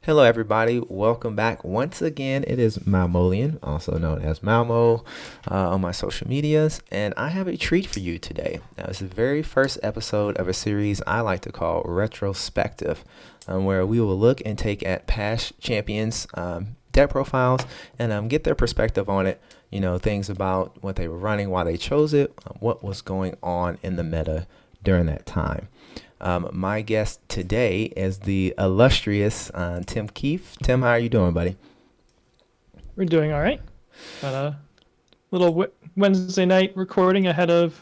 Hello, everybody. Welcome back once again. It is Malmolian, also known as Malmo, on my social medias, and I have a treat for you today. Now, it's the very first episode of a series I like to call Retro-Spective, where we will look and take at past champions' deck profiles and get their perspective on it. You know, things about what they were running, why they chose it, what was going on in the meta during that time. My guest today is the illustrious Tim Keefe. Tim, how are you doing, buddy? We're doing all right. Got a little Wednesday night recording ahead of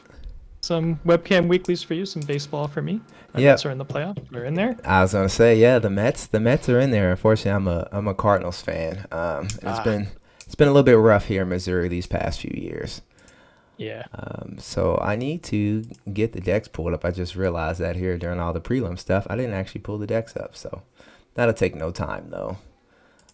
some webcam weeklies for you, some baseball for me. The Yeah, Mets are in the playoffs. We're in there. I was gonna say, yeah, the Mets are in there. Unfortunately, I'm a Cardinals fan. It's Ah, been a little bit rough here in Missouri these past few years. yeah. So I need to get the decks pulled up. I just realized that here during all the prelim stuff, I didn't actually pull the decks up. So that'll take no time though.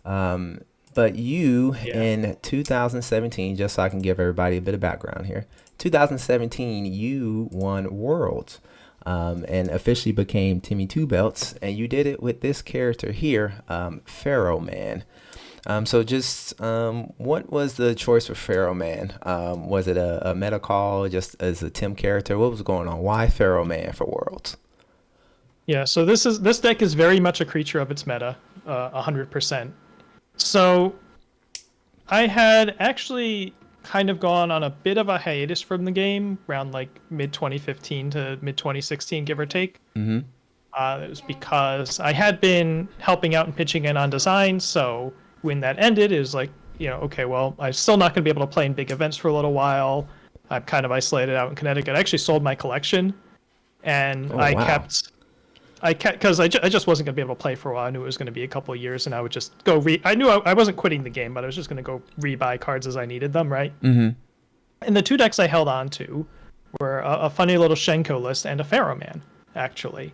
But you Yeah. in 2017, just so I can give everybody a bit of background here, 2017, you won Worlds and officially became Timmy Two Belts, and you did it with this character here, Pharaoh Man. What was the choice for Pharaoh Man? Was it a meta call just as a Tim character? What was going on? Why Pharaoh Man for Worlds? Yeah. So this deck is very much a creature of its meta, 100%. So I had actually kind of gone on a bit of a hiatus from the game around like mid 2015 to mid 2016, give or take. Mm-hmm. It was because I had been helping out and pitching in on design. So when that ended, it was like, okay, well, I'm still not going to be able to play in big events for a little while. I'm kind of isolated out in Connecticut. I actually sold my collection, and Oh wow. because I just wasn't going to be able to play for a while. I knew it was going to be a couple of years, and I would just go I knew I wasn't quitting the game, but I was just going to go rebuy cards as I needed them, right? Mm-hmm. And the two decks I held on to were a funny little Shenko list and a Pharaoh Man, actually.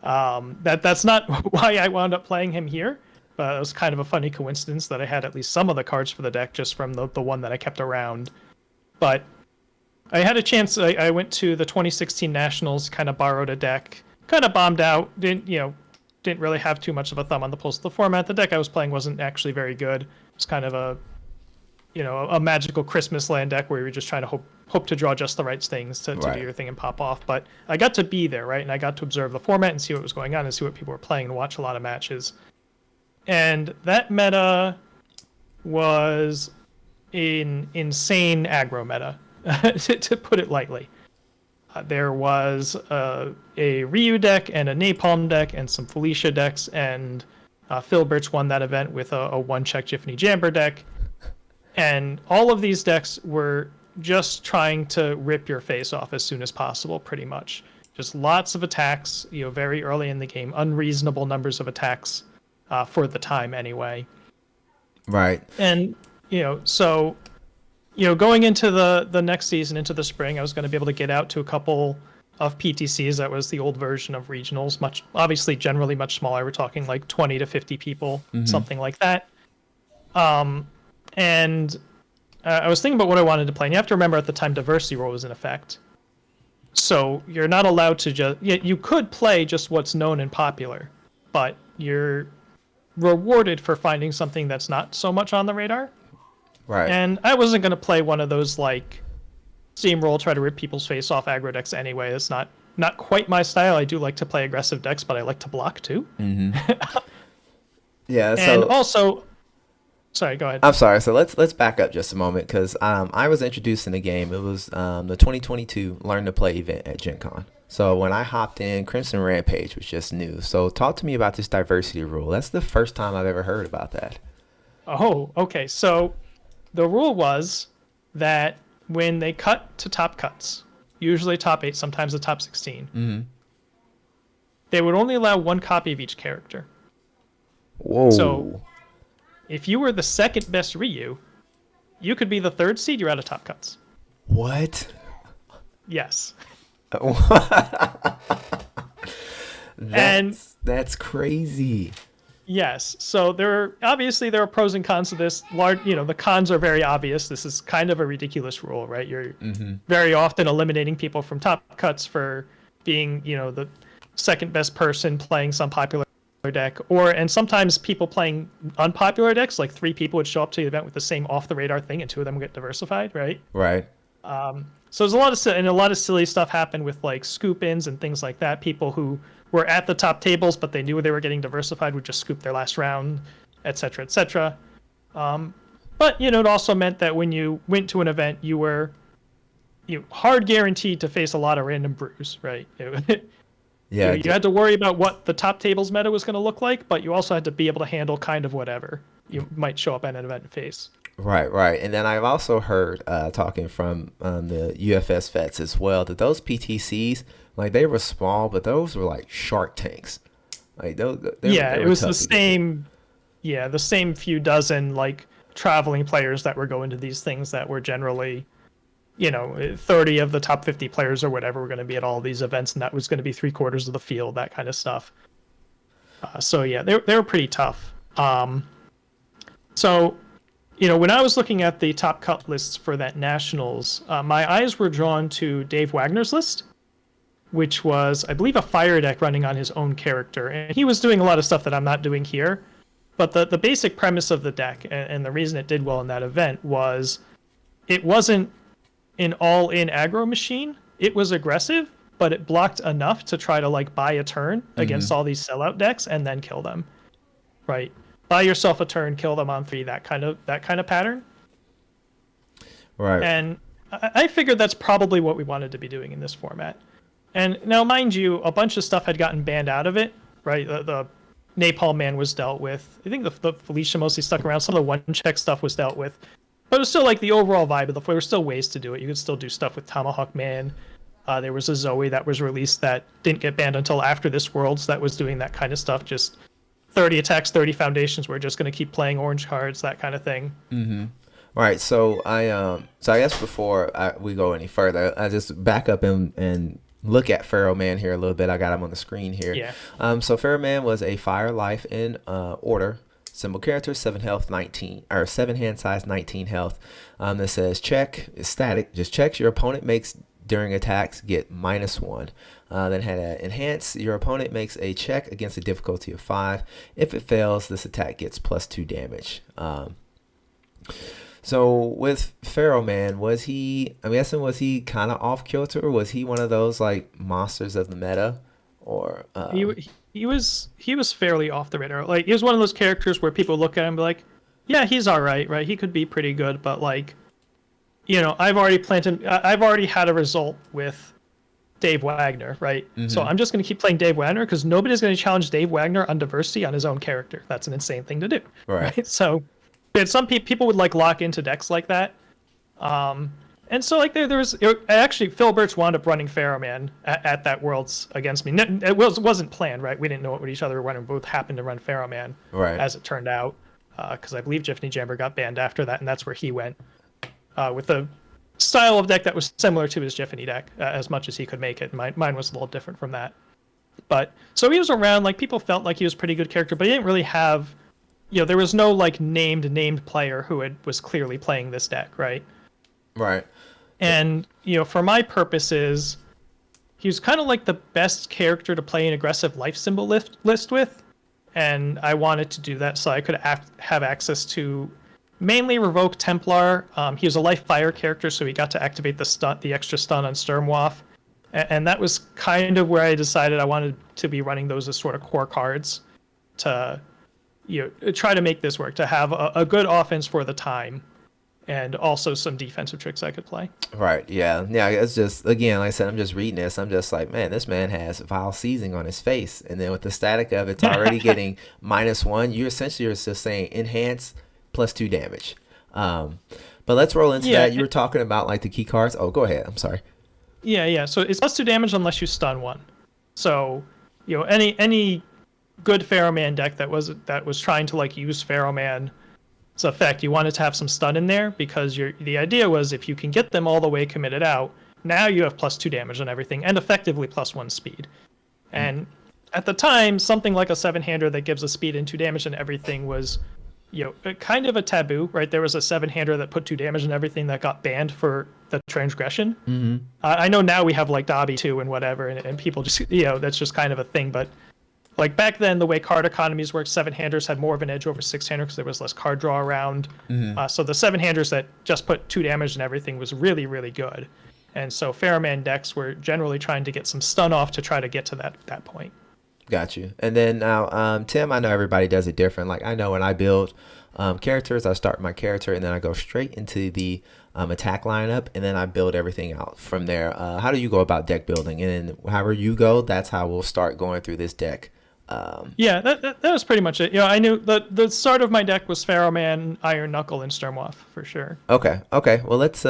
That's not why I wound up playing him here, but it was kind of a funny coincidence that I had at least some of the cards for the deck just from the one that I kept around. But I had a chance. I went to the 2016 Nationals, kind of borrowed a deck, kind of bombed out. Didn't really have too much of a thumb on the pulse of the format. The deck I was playing wasn't actually very good. It's kind of a magical Christmas land deck where you're just trying to hope to draw just the right things to do Right. your thing and pop off. But I got to be there, right? And I got to observe the format and see what was going on and see what people were playing and watch a lot of matches. And that meta was an insane aggro meta, to put it lightly. There was a Ryu deck and a Napalm deck and some Felicia decks, and Phil Birch won that event with a one-check Jiffany Jamber deck. And all of these decks were just trying to rip your face off as soon as possible, pretty much. Just lots of attacks, very early in the game, unreasonable numbers of attacks for the time anyway. Right. And, so, going into the next season, into the spring, I was going to be able to get out to a couple of PTCs. That was the old version of regionals, obviously generally much smaller. We're talking like 20 to 50 people, Mm-hmm. something like that. And I was thinking about what I wanted to play. And you have to remember at the time, diversity rule was in effect. So you're not allowed to you could play just what's known and popular, but you're rewarded for finding something that's not so much on the radar. Right. And I wasn't going to play one of those like steamroll, try to rip people's face off aggro decks anyway. It's not quite my style. I do like to play aggressive decks, but I like to block too. Mm-hmm. Yeah. And So also, sorry, go ahead. I'm sorry. So let's back up just a moment because I was introduced in the game. It was the 2022 Learn to Play event at Gen Con. So when I hopped in, Crimson Rampage was just new. So talk to me about this diversity rule. That's the first time I've ever heard about that. Oh, okay. So the rule was that when they cut to top cuts, usually top 8, sometimes the top 16, Mm-hmm. they would only allow one copy of each character. So Whoa. if you were the second best Ryu, you could be the third seed, you're out of top cuts. What? Yes. And That's crazy. yes, so there are pros and cons to this. The cons are very obvious. This is kind of a ridiculous rule, right? You're Mm-hmm. very often eliminating people from top cuts for being, the second best person playing some popular deck, and sometimes people playing unpopular decks, like 3 people would show up to the event with the same off the radar thing, and 2 of them would get diversified, right? Right. So there's a lot of silly stuff happened with like scoop ins and things like that. People who were at the top tables but they knew they were getting diversified would just scoop their last round, etc., etc. But it also meant that when you went to an event, you were hard guaranteed to face a lot of random brews, right? Yeah. You had to worry about what the top tables meta was going to look like, but you also had to be able to handle kind of whatever you might show up at an event and face. Right, right. And then I've also heard, talking from the UFS vets as well, that those PTCs, like, they were small, but those were like Shark Tanks. Like, they it was the same. Yeah, the same few dozen like traveling players that were going to these things that were generally, 30 of the top 50 players or whatever were going to be at all these events, and that was going to be 3/4 of the field, that kind of stuff. So yeah, they were pretty tough. So, when I was looking at the top cut lists for that nationals, my eyes were drawn to Dave Wagner's list, which was, I believe, a fire deck running on his own character, and he was doing a lot of stuff that I'm not doing here. But the basic premise of the deck, and the reason it did well in that event, was it wasn't an all-in aggro machine. It was aggressive, but it blocked enough to try to like buy a turn against all these sellout decks and then kill them. Right? Buy yourself a turn, kill them on 3. That kind of pattern. Right. And I figured that's probably what we wanted to be doing in this format. And now, mind you, a bunch of stuff had gotten banned out of it. Right? The Napalm Man was dealt with. I think the Felicia mostly stuck around. Some of the one-check stuff was dealt with. But it was still like the overall vibe of there were still ways to do it. You could still do stuff with Tomahawk Man. There was a Zoe that was released that didn't get banned until after this Worlds that was doing that kind of stuff. Just 30 attacks, 30 foundations. We're just going to keep playing orange cards, that kind of thing. Mm-hmm. All right. So I guess before we go any further, I just back up and look at Pharaoh Man here a little bit. I got him on the screen here. Yeah. So Pharaoh Man was a fire life in order. Symbol character, 7 health, 19, or 7 hand size, 19 health. That says check, is static, just checks your opponent makes during attacks, get -1. Then had a enhance, your opponent makes a check against a difficulty of 5. If it fails, this attack gets +2 damage. So with Pharaoh Man, was he kind of off kilter, or was he one of those like monsters of the meta? Or he was fairly off the radar. Like, he was one of those characters where people look at him and be like, yeah, he's all right, right? He could be pretty good, but like, I've already had a result with Dave Wagner, right? Mm-hmm. So I'm just going to keep playing Dave Wagner because nobody's going to challenge Dave Wagner on diversity on his own character. That's an insane thing to do, right? So, some people would like lock into decks like that. And so, like, actually, Phil Birch wound up running Pharaoh Man at that Worlds against me. It wasn't planned, right? We didn't know what each other were running. We both happened to run Pharaoh Man, right? As it turned out, because I believe Jiffany Jammer got banned after that, and that's where he went with a style of deck that was similar to his Jiffany deck, as much as he could make it. Mine was a little different from that. But so he was around. Like, people felt like he was a pretty good character, but he didn't really have, there was no like named player who was clearly playing this deck, right? Right. And, for my purposes, he was kind of like the best character to play an aggressive life symbol list with. And I wanted to do that so I could have access to mainly Revoke Templar. He was a life fire character, so he got to activate the extra stun on Sturmwaff. And that was kind of where I decided I wanted to be running those as sort of core cards to, try to make this work, to have a good offense for the time. And also some defensive tricks I could play. Right, yeah. It's just, again, like I said, I'm just reading this. I'm just like, man, this man has vile seizing on his face. And then with the static of it's already getting -1, you essentially are just saying enhance +2 damage. But let's roll into that. You were talking about like the key cards. Oh, go ahead. I'm sorry. Yeah. So it's +2 damage unless you stun one. So, any good Pharaoh Man deck that was trying to like use Pharaoh Man effect, you wanted to have some stun in there, because the idea was if you can get them all the way committed out, now you have +2 damage on everything and effectively +1 speed. And at the time, something like a 7-hander that gives a speed and 2 damage on everything was, kind of a taboo, right? There was a 7-hander that put 2 damage on everything that got banned for the transgression. Mm-hmm. I know now we have like Dobby 2 and whatever, and people just, that's just kind of a thing, but like back then, the way card economies worked, seven-handers had more of an edge over six-handers because there was less card draw around. So the seven-handers that just put 2 damage and everything was really, really good. And so Pharaoh Man decks were generally trying to get some stun off to try to get to that point. Got you. And then now, Tim, I know everybody does it different. Like I know when I build characters, I start my character and then I go straight into the attack lineup, and then I build everything out from there. How do you go about deck building? And then however you go, that's how we'll start going through this deck. Yeah, that was pretty much it. I knew the start of my deck was Pharaoh Man, Iron Knuckle, and Sturmwaff for sure. Okay. Well, let's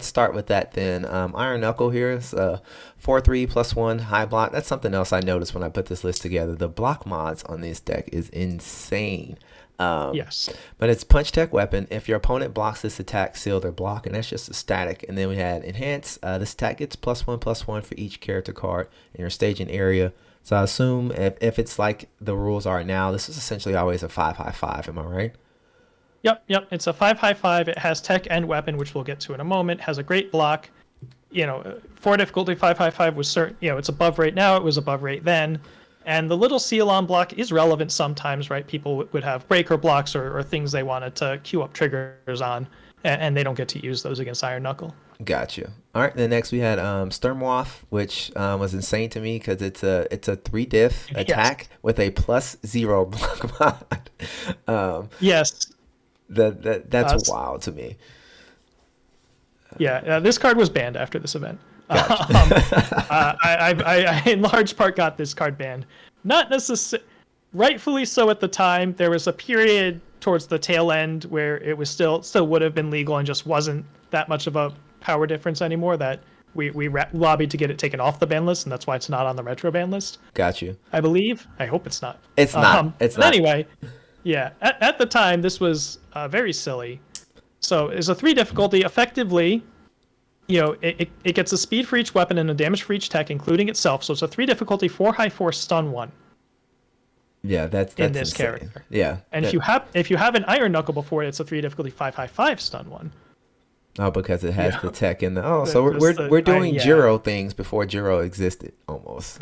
start with that then. Iron Knuckle here is 4/3 +1 high block. That's something else I noticed when I put this list together. The block mods on this deck is insane. Yes. But it's punch tech weapon. If your opponent blocks this attack, seal their block, and that's just a static. And then we had enhance. This attack gets +1/+1 for each character card in your staging area. So I assume if it's like the rules are now, this is essentially always a 5/5. Am I right? Yep. It's a 5/5. It has tech and weapon, which we'll get to in a moment. Has a great block. 4 difficulty 5/5 was certain. It's above rate now. It was above rate then. And the little seal on block is relevant sometimes, right? People would have breaker blocks or things they wanted to queue up triggers on, and they don't get to use those against Iron Knuckle. Got you. All right. Then next we had Sturmwaff, which was insane to me because it's a 3 diff attack with a +0 block mod. Yes. That's wild to me. Yeah, this card was banned after this event. Gotcha. I in large part got this card banned. Not necessarily, rightfully so at the time. There was a period towards the tail end where it was still would have been legal and just wasn't that much of a power difference anymore that we lobbied to get it taken off the ban list, and that's why it's not on the retro ban list. Got you. I believe. I hope it's not. It's not. It's not. Anyway, yeah. At the time, this was very silly. So it's a 3 difficulty. Effectively, it gets a speed for each weapon and a damage for each tech, including itself. So it's a 3 difficulty, 4 high, 4 stun 1. Yeah, that's in this insane. character. Yeah. And if you have an Iron Knuckle before it, it's a 3 difficulty, 5 high, 5 stun 1. Oh, because it has the tech in the. So we're doing Jiro things before Jiro existed, almost.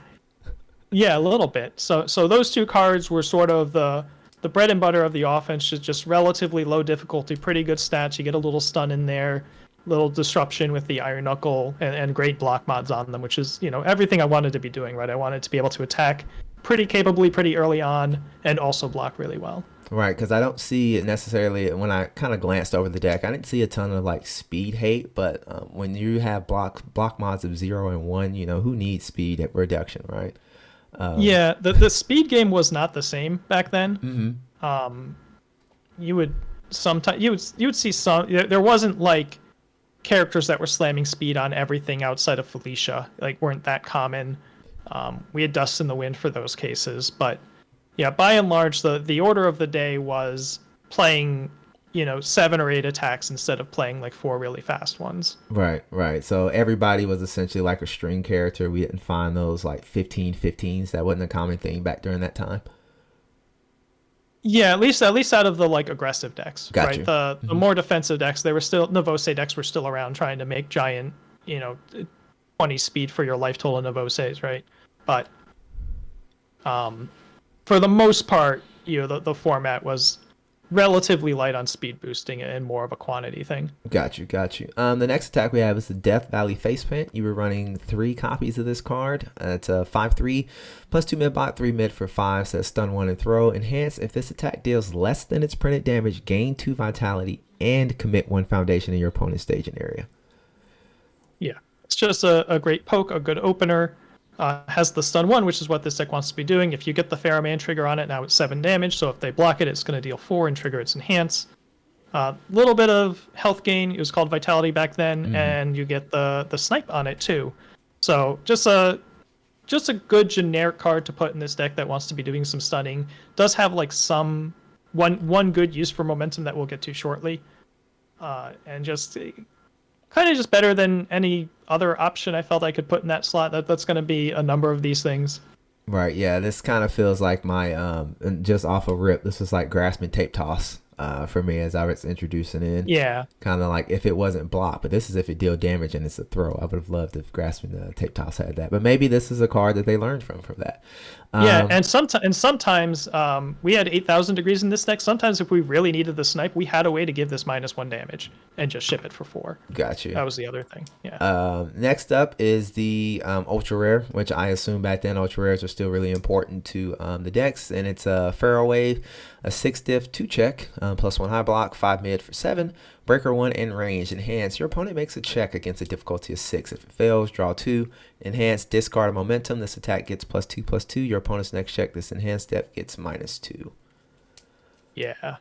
Yeah, a little bit. So those 2 cards were sort of the bread and butter of the offense, just relatively low difficulty, pretty good stats. You get a little stun in there, little disruption with the Iron Knuckle, and great block mods on them, which is everything I wanted to be doing. Right, I wanted to be able to attack pretty capably, pretty early on, and also block really well. Right, because I don't see it necessarily, when I kind of glanced over the deck, I didn't see a ton of like speed hate, but when you have block mods of 0 and 1, who needs speed reduction, right? Yeah, the speed game was not the same back then. Mm-hmm. You would see some, there wasn't like characters that were slamming speed on everything outside of Felicia, like weren't that common. We had Dust in the Wind for those cases, but yeah, by and large, the order of the day was playing, 7 or 8 attacks instead of playing like 4 really fast ones. Right. So everybody was essentially like a string character. We didn't find those like 15/15s. That wasn't a common thing back during that time. Yeah, at least out of the like aggressive decks, Gotcha. Right? The more defensive decks, they were still Novose decks were still around trying to make giant, 20 speed for your life total Novoses, right? But for the most part, the format was relatively light on speed boosting and more of a quantity thing. Got you. The next attack we have is the Death Valley Facepaint. You were running 3 copies of this card. It's a 5/3 +2 mid bot, 3 mid for 5. Says stun 1 and throw. Enhance. If this attack deals less than its printed damage, gain 2 vitality and commit 1 foundation in your opponent's staging area. Yeah, it's just a great poke, a good opener. Has the stun 1, which is what this deck wants to be doing. If you get the Pharaoh Man trigger on it, now it's 7 damage. So if they block it, it's going to deal 4 and trigger its enhance. Little bit of health gain. It was called Vitality back then, and you get the snipe on it too. So just a good generic card to put in this deck that wants to be doing some stunning. Does have like one good use for momentum that we'll get to shortly, and just kind of just better than any other option I felt I could put in that slot. That's going to be a number of these things. Right, yeah, this kind of feels like my, just off a rip, this is like Grasping Tape Toss for me as I was introducing in. Yeah. Kind of like if it wasn't blocked, but this is if it deal damage and it's a throw. I would have loved if Grasping the Tape Toss had that, but maybe this is a card that they learned from that. Yeah, and sometimes we had 8,000 degrees in this deck. Sometimes if we really needed the snipe, we had a way to give this -1 damage and just ship it for 4. Got you. That was the other thing. Yeah. Next up is the ultra rare, which I assume back then ultra rares are still really important to the decks, and it's a Pharaoh Wave, a 6 diff 2 check, +1 high block, 5 mid for 7, breaker 1 and range. Enhance. Your opponent makes a check against a difficulty of 6. If it fails, draw 2. Enhance. Discard a momentum. This attack gets +2/+2. Your opponent's next check, this enhanced step gets -2. Yeah.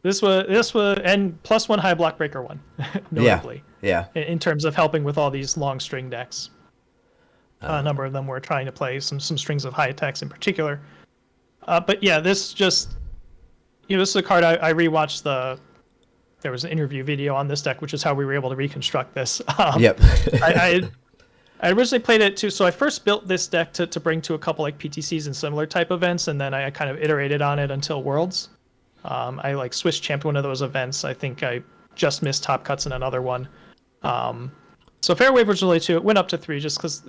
This was and +1 high block breaker 1, notably. Yeah. In terms of helping with all these long string decks. A number of them were trying to play some strings of high attacks in particular. But yeah, this just, this is a card I rewatched there was an interview video on this deck, which is how we were able to reconstruct this. Yep. I originally played it too, so I first built this deck to bring to a couple like PTCs and similar type events, and then I kind of iterated on it until Worlds. I like Swiss champed one of those events. I think I just missed top cuts in another one. So Pharaoh Wave was really 2. It went up to 3 just because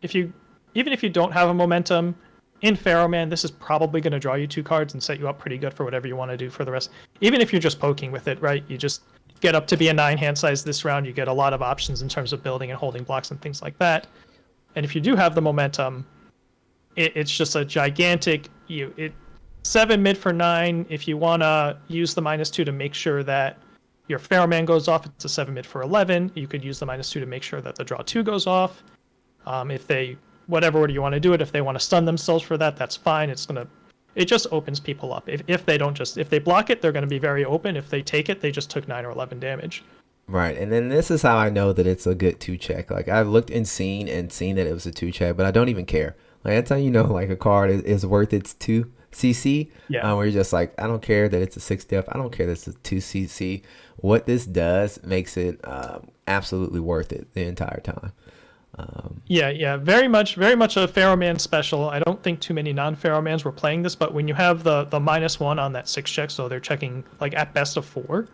even if you don't have a momentum in Pharaoh Man, this is probably going to draw you 2 cards and set you up pretty good for whatever you want to do for the rest. Even if you're just poking with it, right? You just get up to be a 9 hand size this round. You get a lot of options in terms of building and holding blocks and things like that. And if you do have the momentum, it's just a gigantic 7 mid for 9. If you want to use the -2 to make sure that your Pharaoh Man goes off, it's a 7 mid for 11. You could use the -2 to make sure that the draw 2 goes off. If they, whatever order you want to do it, if they want to stun themselves for that, that's fine. It just opens people up. If they block it, they're going to be very open. If they take it, they just took 9 or 11 damage. Right, and then this is how I know that it's a good 2 check. Like I've looked and seen that it was a 2 check, but I don't even care. Like that's how you know like a card is worth its 2 CC. Yeah. Where you're just like, I don't care that it's a 6 diff. I don't care that it's a 2 CC. What this does makes it absolutely worth it the entire time. Yeah, very much a Pharaoh Man special. I don't think too many non-Pharaoh Mans were playing this, but when you have the -1 on that 6 check, so they're checking like at best a 4,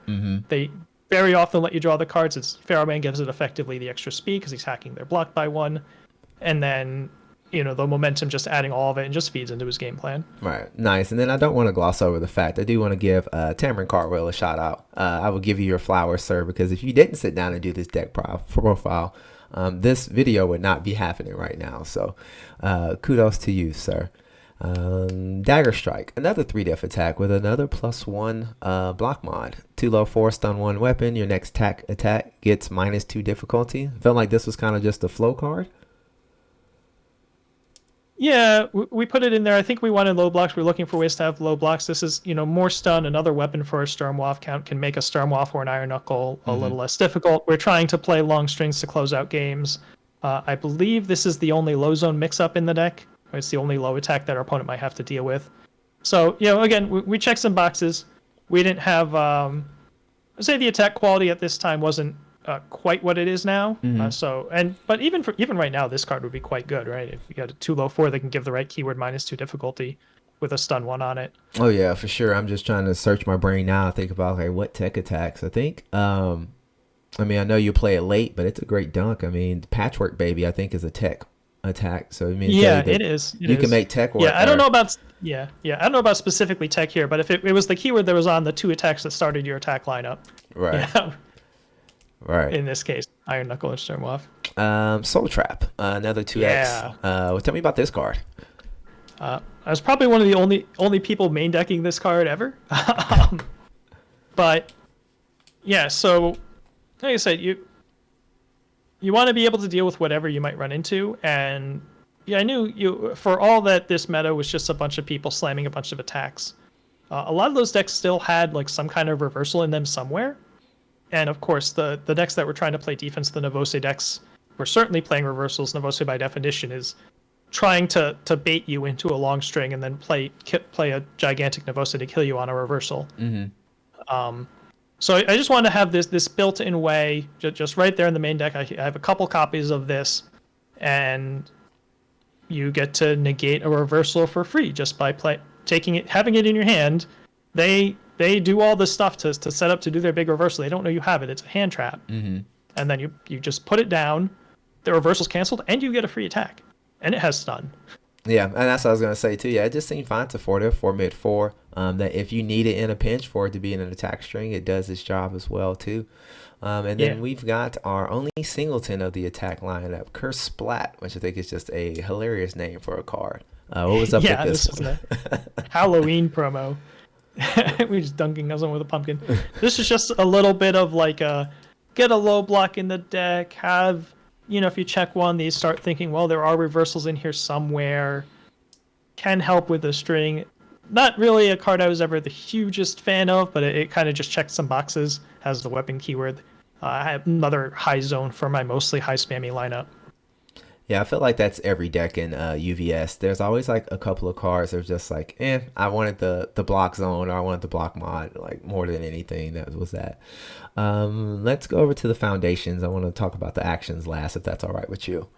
they very often let you draw the cards. It's Pharaoh Man gives it effectively the extra speed because he's hacking their block by 1, and then the momentum just adding all of it and just feeds into his game plan. Right, nice. And then I don't want to gloss over the fact I do want to give Tamron Cardwell a shout out. I will give you your flowers, sir, because if you didn't sit down and do this deck profile, this video would not be happening right now. So kudos to you, sir. Dagger Strike, another 3 diff attack with another +1 block mod. 2 low 4 stun 1 weapon. Your next attack gets -2 difficulty. Felt like this was kind of just a flow card. Yeah, we put it in there. I think we wanted low blocks. We're looking for ways to have low blocks. This is, more stun. Another weapon for a Stormwaft count can make a Stormwaft or an Iron Knuckle a little less difficult. We're trying to play long strings to close out games. I believe this is the only low zone mix-up in the deck. It's the only low attack that our opponent might have to deal with. So, again, we checked some boxes. We didn't have... I'd say the attack quality at this time wasn't quite what it is now. But even right now, this card would be quite good, right? If you got a 2 low 4 that can give the right keyword -2 difficulty with a stun 1 on it. Oh yeah, for sure. I'm just trying to search my brain now. Think about what tech attacks. I think. I know you play it late, but it's a great dunk. Patchwork Baby, I think, is a tech attack. So it is. You can make tech work. Yeah, I don't know about. Yeah. I don't know about specifically tech here, but if it was the keyword that was on the 2 attacks that started your attack lineup. Right. Yeah. Right. In this case, Iron Knuckle and Stormwaft. Soul Trap, another 2x. Yeah. Tell me about this card. I was probably one of the only people main decking this card ever. But yeah, so like I said, you want to be able to deal with whatever you might run into, and yeah, I knew for all that this meta was just a bunch of people slamming a bunch of attacks. A lot of those decks still had like some kind of reversal in them somewhere. And of course, the decks that were trying to play defense, the Navose decks, were certainly playing reversals. Navose, by definition, is trying to bait you into a long string and then play a gigantic Navose to kill you on a reversal. So I just wanted to have this built-in way, just right there in the main deck. I have a couple copies of this, and you get to negate a reversal for free just by having it in your hand. They they do all this stuff to set up to do their big reversal. They don't know you have it. It's a hand trap. Mm-hmm. And then you just put it down, the reversal's canceled, and you get a free attack. And it has stun. Yeah, and that's what I was going to say, too. Yeah, it just seemed fine to 4 mid 4. That if you need it in a pinch for it to be in an attack string, it does its job as well, too. And then we've got our only singleton of the attack lineup, Curse Splat, which I think is just a hilarious name for a card. What was up with this one? Yeah, this is a Halloween promo. We're just dunking someone with a pumpkin. This is just a little bit of like get a low block in the deck, have, if you check one, these start thinking, well, there are reversals in here somewhere, can help with the string. Not really a card I was ever the hugest fan of, but it kind of just checks some boxes, has the weapon keyword. I have another high zone for my mostly high spammy lineup. Yeah, I feel like that's every deck in UVS. There's always like a couple of cards that are just like, I wanted the block zone, or I wanted the block mod, like more than anything. That was that. Let's go over to the foundations. I want to talk about the actions last, if that's all right with you.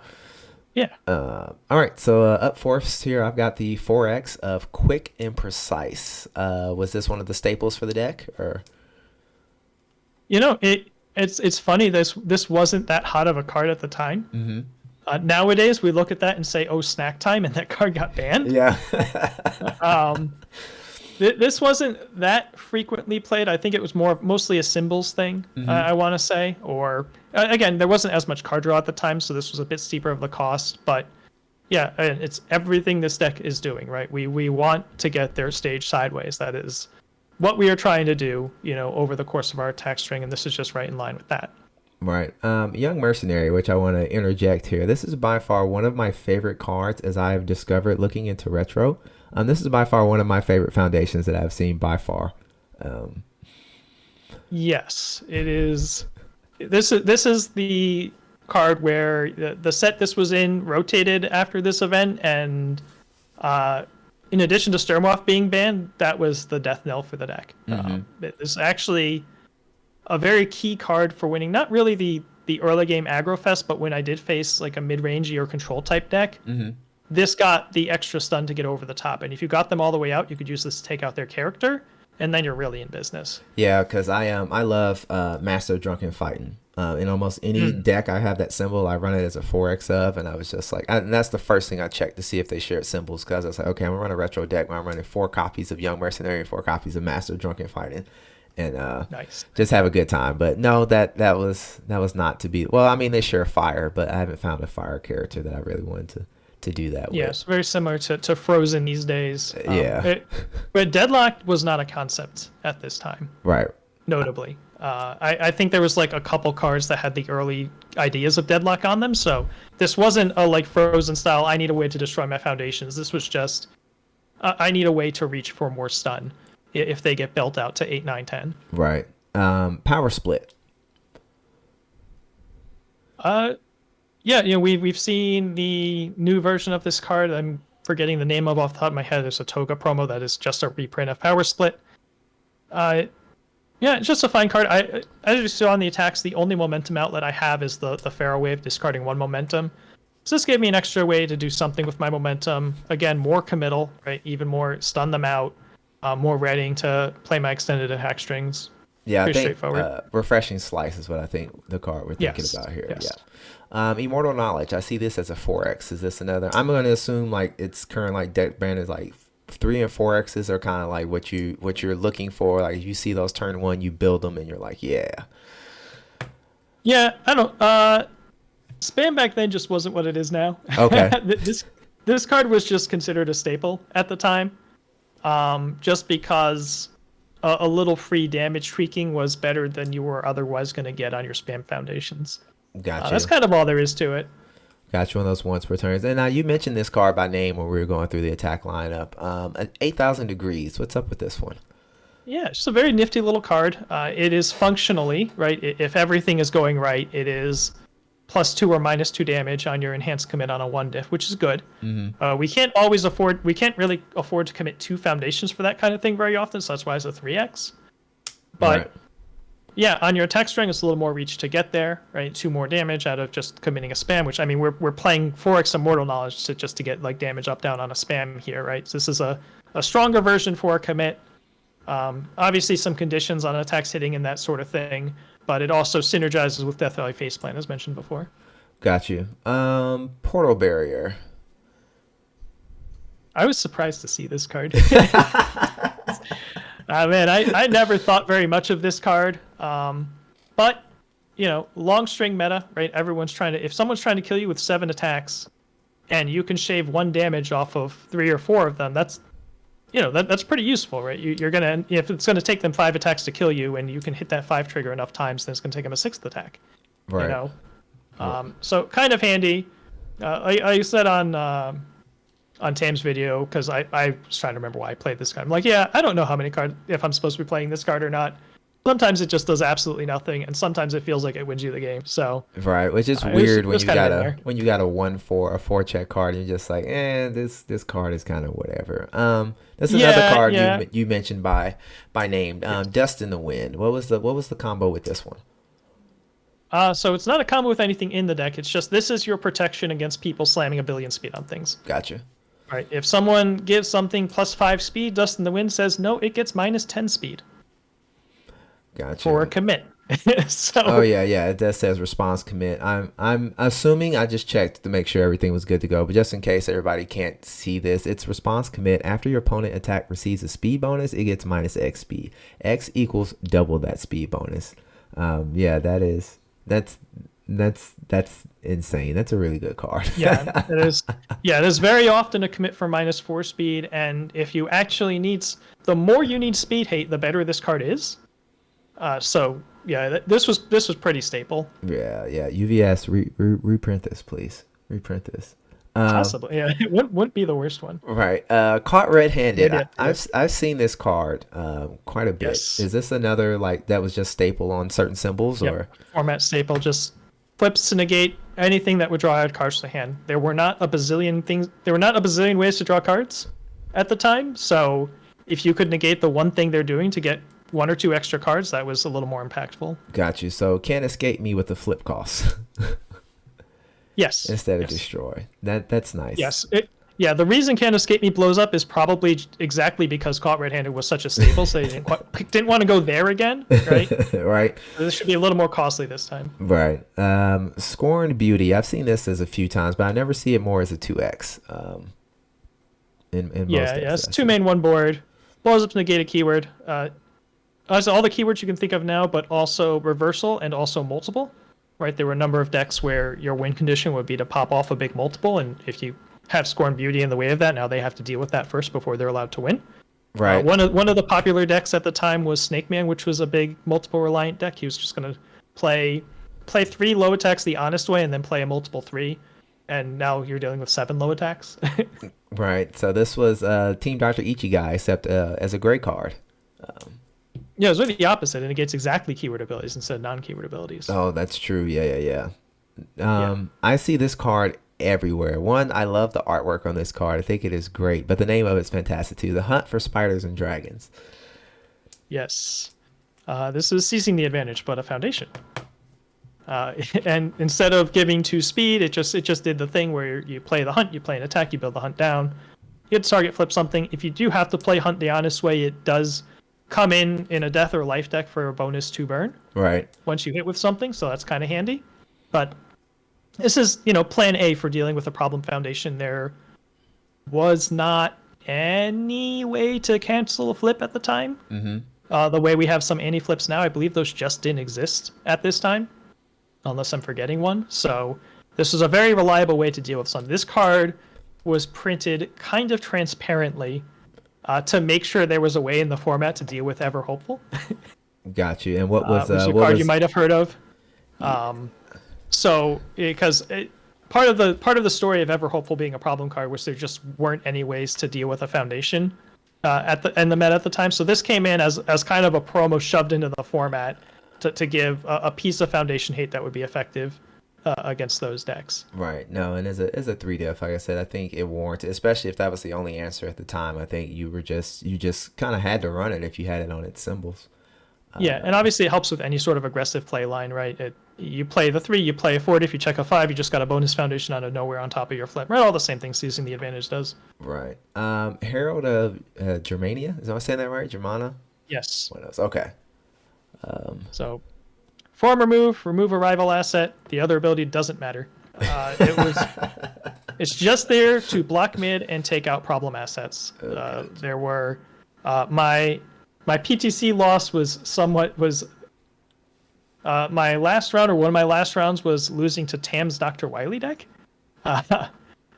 Yeah. All right. So up first here, I've got the 4X of Quick and Precise. Was this one of the staples for the deck, or? It's funny. This wasn't that hot of a card at the time. Mm-hmm. Nowadays, we look at that and say, "Oh, snack time," and that card got banned. Yeah. This wasn't that frequently played. I think it was mostly a symbols thing. Mm-hmm. I want to say, or again, there wasn't as much card draw at the time, so this was a bit steeper of the cost. But yeah, it's everything this deck is doing, right? We want to get their stage sideways. That is what we are trying to do, over the course of our attack string, and this is just right in line with that. Right. Young Mercenary, which I want to interject here. This is by far one of my favorite cards, as I have discovered looking into retro. This is by far one of my favorite foundations that I've seen by far. Yes, it is. This is the card where the set this was in rotated after this event, and in addition to Sturmoff being banned, that was the death knell for the deck. Mm-hmm. This is actually a very key card for winning, not really the early game aggro fest, but when I did face like a mid-range or control type deck, mm-hmm. This got the extra stun to get over the top. And if you got them all the way out, you could use this to take out their character, and then you're really in business. Yeah, because I love Master Drunken Fighting. In almost any deck I have that symbol, I run it as a 4X of, and I was just like, and that's the first thing I checked to see if they shared symbols, because I was like, okay, I'm going to run a retro deck where I'm running 4 copies of Young Mercenary and 4 copies of Master Drunken Fighting. And nice. Just have a good time. But no, that was not to be. Well, I mean, they share fire, but I haven't found a fire character that I really wanted to do that with. Yeah, it's very similar to Frozen these days. Yeah. But Deadlock was not a concept at this time. Right. Notably. I think there was like a couple cards that had the early ideas of Deadlock on them, so this wasn't a like Frozen style, I need a way to destroy my foundations. This was just, I need a way to reach for more stun if they get built out to 8, 9, 10. Right. Power Split. Yeah, we've seen the new version of this card. I'm forgetting the name off the top of my head. There's a Toga promo that is just a reprint of Power Split. Yeah, it's just a fine card. As you saw on the attacks, the only momentum outlet I have is the Pharaoh Wave, discarding 1 momentum. So this gave me an extra way to do something with my momentum. Again, more committal, right? Even more stun them out, more readying to play my extended attack strings. Yeah, pretty I think straightforward. Refreshing Slice is what I think the card we're thinking about here. Yes. Yeah. Immortal Knowledge. I see this as a 4X. Is this another? I'm going to assume like its current like deck brand is like 3 and 4Xs are kind of like what you're looking for. Like if you see those turn 1, you build them and you're like, yeah. Yeah, I don't. Spam back then just wasn't what it is now. Okay. This card was just considered a staple at the time, just because a little free damage tweaking was better than you were otherwise going to get on your spam foundations. Gotcha. That's kind of all there is to it. Got you on those once per turns. And now you mentioned this card by name when we were going through the attack lineup. At 8,000 degrees. What's up with this one? Yeah, it's just a very nifty little card. It is functionally, right, if everything is going right, it is +2 or -2 damage on your enhanced commit on a 1 diff, which is good. Mm-hmm. We can't really afford to commit 2 foundations for that kind of thing very often, so that's why it's a 3x. But right. Yeah, on your attack string, it's a little more reach to get there, right? 2 more damage out of just committing a spam, which, I mean, we're playing 4x Immortal Knowledge to get like damage up down on a spam here, right? So this is a stronger version for a commit. Obviously, some conditions on attacks hitting and that sort of thing, but it also synergizes with Death Valley Faceplant, as mentioned before. Got you. Portal Barrier. I was surprised to see this card. Man, I never thought very much of this card. But, long string meta, right? If someone's trying to kill you with 7 attacks and you can shave 1 damage off of 3 or 4 of them, that's pretty useful, right? If it's going to take them 5 attacks to kill you and you can hit that 5 trigger enough times, then it's going to take them a 6th attack. Right. So kind of handy. I said on Tam's video, because I was trying to remember why I played this card. I'm like, yeah, I don't know how many cards, if I'm supposed to be playing this card or not. Sometimes it just does absolutely nothing, and sometimes it feels like it wins you the game. So right, which is weird when you got a 1/4 a 4-check card, and you're just like, this card is kind of whatever. That's another card you mentioned by name. Dust in the Wind. What was the combo with this one? So it's not a combo with anything in the deck. It's just this is your protection against people slamming 1 billion speed on things. Gotcha. All right. If someone gives something +5 speed, Dust in the Wind says no, it gets -10 speed. Gotcha. For a commit. So, oh yeah, it does says response commit. I'm assuming I just checked to make sure everything was good to go, but just in case everybody can't see this, it's response commit. After your opponent attack receives a speed bonus, it gets -X speed. X equals double that speed bonus. That's insane. That's a really good card. Yeah, it is. Yeah, it is very often a commit for -4 speed, and if you actually the more you need speed hate, the better this card is. So yeah, this was pretty staple. Yeah. UVS, reprint this, please. Reprint this. Possibly, yeah. It wouldn't be the worst one. Right. Caught red-handed. I've seen this card quite a bit. Yes. Is this another that was just staple on certain symbols, or format staple? Just flips to negate anything that would draw out cards to the hand. There were not a bazillion ways to draw cards at the time. So if you could negate the one thing they're doing to get 1 or 2 extra cards, that was a little more impactful. Got you. So can't escape me with the flip cost. Yes. Instead of destroy. That's nice. Yes. The reason Can't Escape Me blows up is probably exactly because Caught Red-Handed was such a staple, so they didn't want to go there again, right? Right. This should be a little more costly this time. Right. Scorned Beauty. I've seen this as a few times, but I never see it more as a 2X. In most it's 2 main, 1 board. Blows up to negate a keyword. So all the keywords you can think of now, but also reversal and also multiple. Right, there were a number of decks where your win condition would be to pop off a big multiple, and if you have Scorn Beauty in the way of that, now they have to deal with that first before they're allowed to win. Right. One of the popular decks at the time was Snake Man, which was a big multiple reliant deck. He was just going to play 3 low attacks the honest way, and then play a multiple 3, and now you're dealing with 7 low attacks. Right. So this was Team Dr. Ichigai, except as a gray card. Yeah, it's really the opposite, and it gets exactly keyword abilities instead of non-keyword abilities. Oh, that's true. Yeah. I see this card everywhere. One, I love the artwork on this card. I think it is great, but the name of it's fantastic too. The Hunt for Spiders and Dragons. Yes. This is seizing the advantage, but a foundation. And instead of giving 2 speed, it just did the thing where you play the hunt, you play an attack, you build the hunt down. You hit target flip something. If you do have to play hunt the honest way, it does come in a death or life deck for a bonus 2 burn. Right. Once you hit with something, so that's kind of handy. But this is, plan A for dealing with a problem foundation. There was not any way to cancel a flip at the time. Mm-hmm. The way we have some anti-flips now, I believe those just didn't exist at this time, unless I'm forgetting one. So this was a very reliable way to deal with something. This card was printed kind of transparently to make sure there was a way in the format to deal with Ever Hopeful. Got you. And what was a card you might have heard of? So because part of the story of Ever Hopeful being a problem card was there just weren't any ways to deal with a foundation in the meta at the time. So this came in as kind of a promo shoved into the format to give a piece of foundation hate that would be effective against those decks. Right. No, and as a 3 diff, like I said, I think it warranted, especially if that was the only answer at the time. I think you just kind of had to run it if you had it on its symbols. Yeah, and obviously it helps with any sort of aggressive play line, right? You play the 3, you play a 4, if you check a 5, you just got a bonus foundation out of nowhere on top of your flip. Right, all the same things seizing the advantage does. Right. Herald of Germania, is I saying that right? Germana? Yes. One of those. Okay. So, form remove a rival asset. The other ability doesn't matter. It's just there to block mid and take out problem assets. There were my PTC loss was my last round, or one of my last rounds, was losing to Tam's Dr. Wily deck.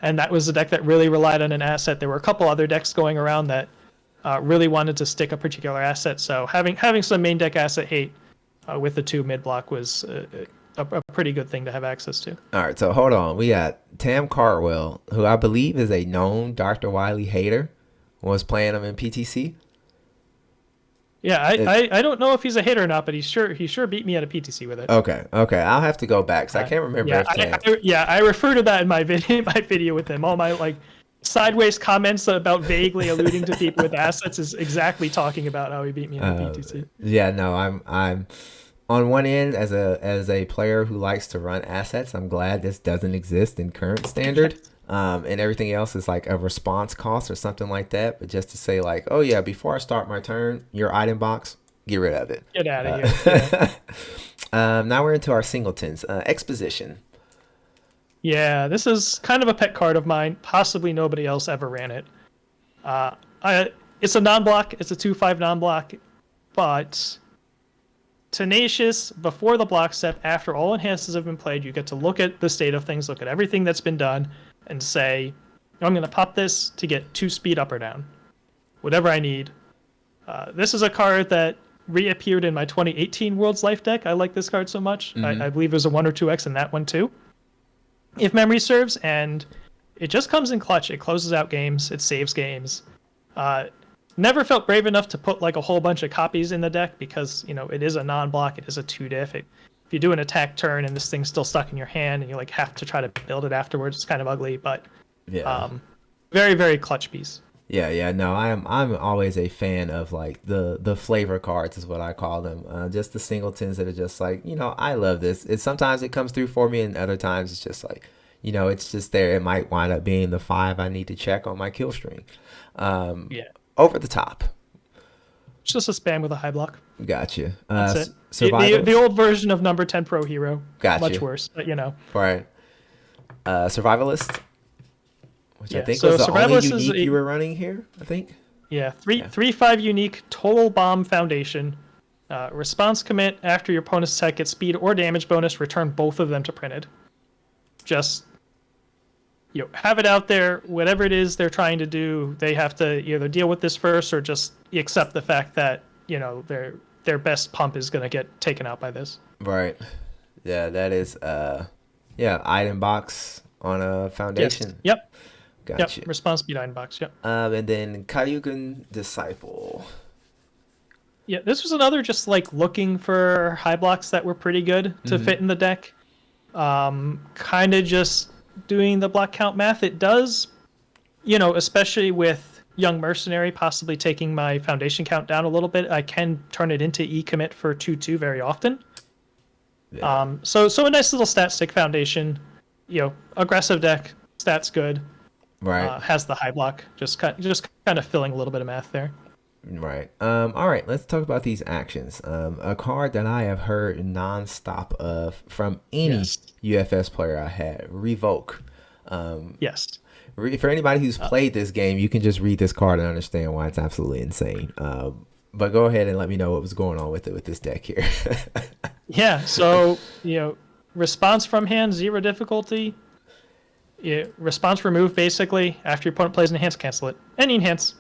And that was a deck that really relied on an asset. There were a couple other decks going around that really wanted to stick a particular asset. So having some main deck asset hate with the 2 mid block was a pretty good thing to have access to. All right, so hold on. We got Tam Cardwell, who I believe is a known Dr. Wily hater, was playing him in PTC. Yeah, I don't know if he's a hitter or not, but he sure beat me at a PTC with it. Okay. I'll have to go back because I can't remember. I refer to that in my video with him. All my like sideways comments about vaguely alluding to people with assets is exactly talking about how he beat me in a PTC. Yeah, no, I'm on one end as a player who likes to run assets. I'm glad this doesn't exist in current standard. And everything else is like a response cost or something like that. But just to say like, oh yeah, before I start my turn, your item box, get rid of it. Get out of here. Yeah. Now we're into our singletons. Exposition. Yeah, this is kind of a pet card of mine. Possibly nobody else ever ran it. It's a non-block. It's a 2/5 non-block. But Tenacious, before the block step, after all enhances have been played, you get to look at the state of things, look at everything that's been done, and say, I'm going to pop this to get 2 speed up or down. Whatever I need. This is a card that reappeared in my 2018 World's Life deck. I like this card so much. Mm-hmm. I believe there's a 1 or 2x in that one too, if memory serves, and it just comes in clutch. It closes out games. It saves games. Never felt brave enough to put like a whole bunch of copies in the deck because, it is a non-block. It is a 2 diff. If you do an attack turn and this thing's still stuck in your hand and you like have to try to build it afterwards, it's kind of ugly, but very, very clutch piece. Yeah, no, I'm always a fan of like the flavor cards is what I call them. Just the singletons that are just like, I love this. Sometimes it comes through for me, and other times it's just like, it's just there. It might wind up being the 5 I need to check on my kill string. Over the top. It's just a spam with a high block. Gotcha. That's it. The old version of number 10 Pro Hero. Gotcha. Much worse, but Right. Survivalist. Which I think was the only unique you were running here, I think. Yeah, 3/5 unique, total bomb foundation. Response commit, after your opponent's attack gets speed or damage bonus, return both of them to printed. Just have it out there. Whatever it is they're trying to do, they have to either deal with this first or just accept the fact that their best pump is going to get taken out by this. Right. Yeah, that is item box on a foundation. Yes. Yep. Gotcha. Yep. Response speed item box. Yep. And then Karyugen Disciple. Yeah, this was another just like looking for high blocks that were pretty good to fit in the deck. Kind of just doing the block count math. It does, especially with Young Mercenary possibly taking my foundation count down a little bit, I can turn it into E-commit for 2/2 very often. Yeah. So a nice little stat stick foundation, aggressive deck, stats good. Right. Has the high block, just kind of filling a little bit of math there. Right. All right. Let's talk about these actions. A card that I have heard nonstop of from any UFS player I had, Revoke. Yes. For anybody who's played this game, you can just read this card and understand why it's absolutely insane. But go ahead and let me know what was going on with this deck here. Yeah. So response from hand, 0 difficulty. Response remove basically. After your opponent plays an enhance, cancel it. Any enhance.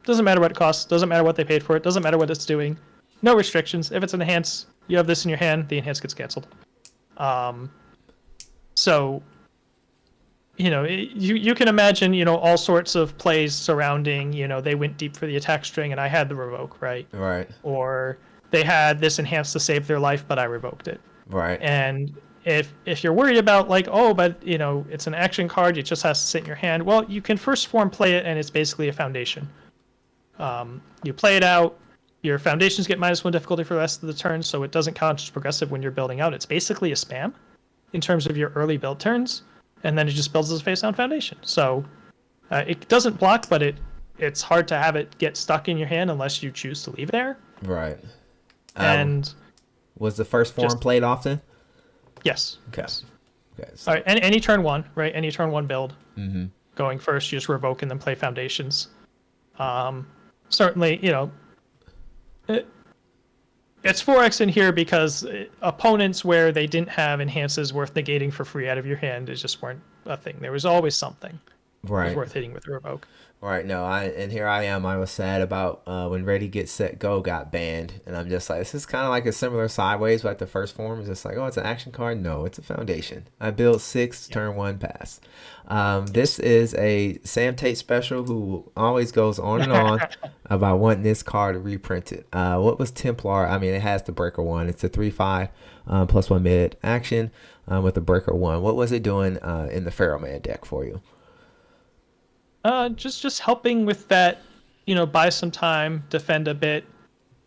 Doesn't matter what it costs. Doesn't matter what they paid for it. Doesn't matter what it's doing. No restrictions. If it's an enhance, you have this in your hand. The enhance gets canceled. So, you can imagine, all sorts of plays surrounding, they went deep for the attack string and I had the revoke, right? Right. Or they had this enhance to save their life, but I revoked it. Right. And if you're worried about like, but it's an action card, it just has to sit in your hand. Well, you can first form play it and it's basically a foundation. You play it out, your foundations get -1 difficulty for the rest of the turn, so it doesn't count as progressive when you're building out. It's basically a spam in terms of your early build turns, and then it just builds as a face-down foundation. So it doesn't block, but it's hard to have it get stuck in your hand unless you choose to leave it there. Right. Um, And was the first form just played often? yes, Okay. yes. Okay. All So. right, any turn one, right? Any turn one build. Mm-hmm. Going first, you just revoke and then play foundations. Certainly, it's 4x in here because opponents where they didn't have enhances worth negating for free out of your hand is just weren't a thing. There was always something that was Right. worth hitting with a revoke. Right. No. And here I am. I was sad about when Ready Get Set Go got banned, and I'm just like, this is kind of like a similar sideways, but like the first form is just like, oh, it's an action card. No, it's a foundation. I built 6 Yep. turn 1 pass. This Yes. is a Sam Tate special who always goes on and on about wanting this card reprinted. What was Templar? I mean, it has the breaker 1. It's a 3/5 +1 mid action with the breaker 1. What was it doing in the Pharaoh Man deck for you? Just helping with that, buy some time, defend a bit.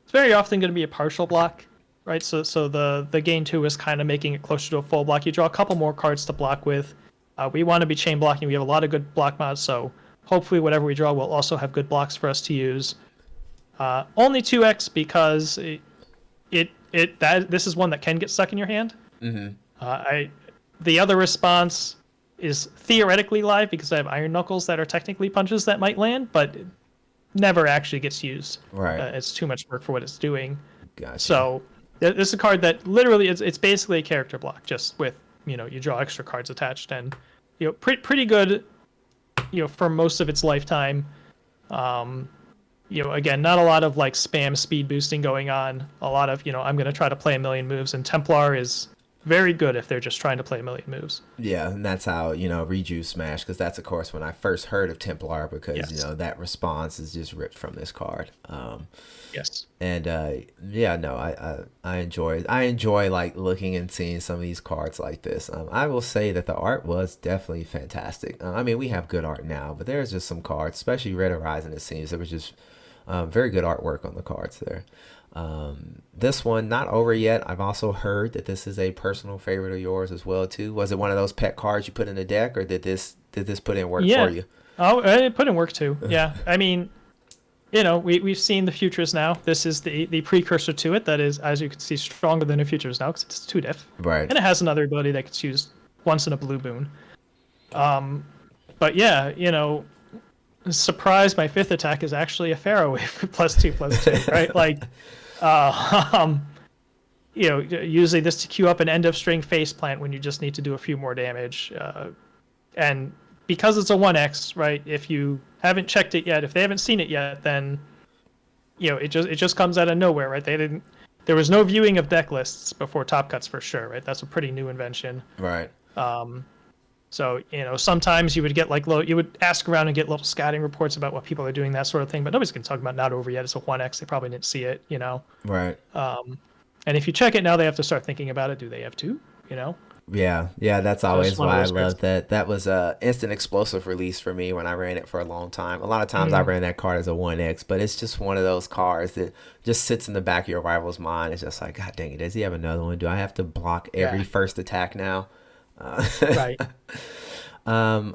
It's very often going to be a partial block, right? So the gain two is kind of making it closer to a full block. You draw a couple more cards to block with. We want to be chain blocking. We have a lot of good block mods, so hopefully whatever we draw will also have good blocks for us to use. Only 2x because this is one that can get stuck in your hand. Mm-hmm. The other response is theoretically live because I have Iron Knuckles that are technically punches that might land, but it never actually gets used. Right. It's too much work for what it's doing. Gotcha. So this is a card that literally it's basically a character block, just with you draw extra cards attached, and pretty good, for most of its lifetime. Again, not a lot of like spam speed boosting going on. A lot of I'm gonna try to play a million moves, and Templar is very good if they're just trying to play a million moves. Yeah, and that's how Rejuice Smash, because that's of course when I first heard of Templar, because Yes. that response is just ripped from this card. Yes. And yeah, no, I enjoy like looking and seeing some of these cards like this. I will say that the art was definitely fantastic. I mean, we have good art now, but there's just some cards, especially Red Horizon. It seems there was just very good artwork on the cards there. This one not over yet. I've also heard that this is a personal favorite of yours as well too. Was it one of those pet cards you put in the deck, or did this put in work for you? Oh, it put in work too. Yeah, I mean, we've seen the futures now. This is the precursor to it. That is, as you can see, stronger than the futures now because it's 2-diff. Right. And it has another ability that gets used once in a blue boon. But yeah, surprise! My 5th attack is actually a Pharaoh Wave +2/+2, right? Like. Usually this to queue up an end of string face plant when you just need to do a few more damage. And because it's a 1x, right? If you haven't checked it yet, if they haven't seen it yet, then it just comes out of nowhere, right? There was no viewing of deck lists before Top Cuts for sure, right? That's a pretty new invention. Right. So sometimes you would get you would ask around and get little scouting reports about what people are doing, that sort of thing. But nobody's gonna talk about not over yet. It's a 1x. They probably didn't see it, Right. And if you check it now, they have to start thinking about it. Do they have to? Yeah. That's always one of why I those love that. That was a instant explosive release for me when I ran it for a long time. A lot of times I ran that card as a 1x, but it's just one of those cards that just sits in the back of your rival's mind. It's just like, God dang it, does he have another one? Do I have to block every first attack now? Right. I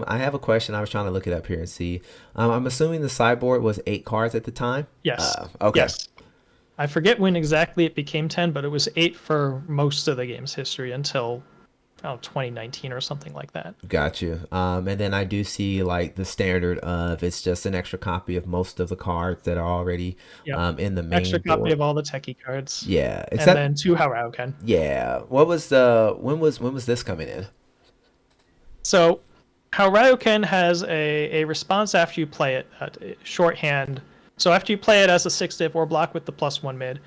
have a question. I was trying to look it up here and see. I'm assuming the sideboard was 8 cards at the time. Yes. Okay. Yes. I forget when exactly it became 10, but it was 8 for most of the game's history until 2019 or something like that. Got you. And then I do see like the standard of it's just an extra copy of most of the cards that are already in the main extra board. copy of all the techie cards. Yeah, and then 2 Hauruken. Yeah. What was when was this coming in? So Hauruken has a response after you play it, shorthand. So after you play it as a 6-diff or block with the +1 mid,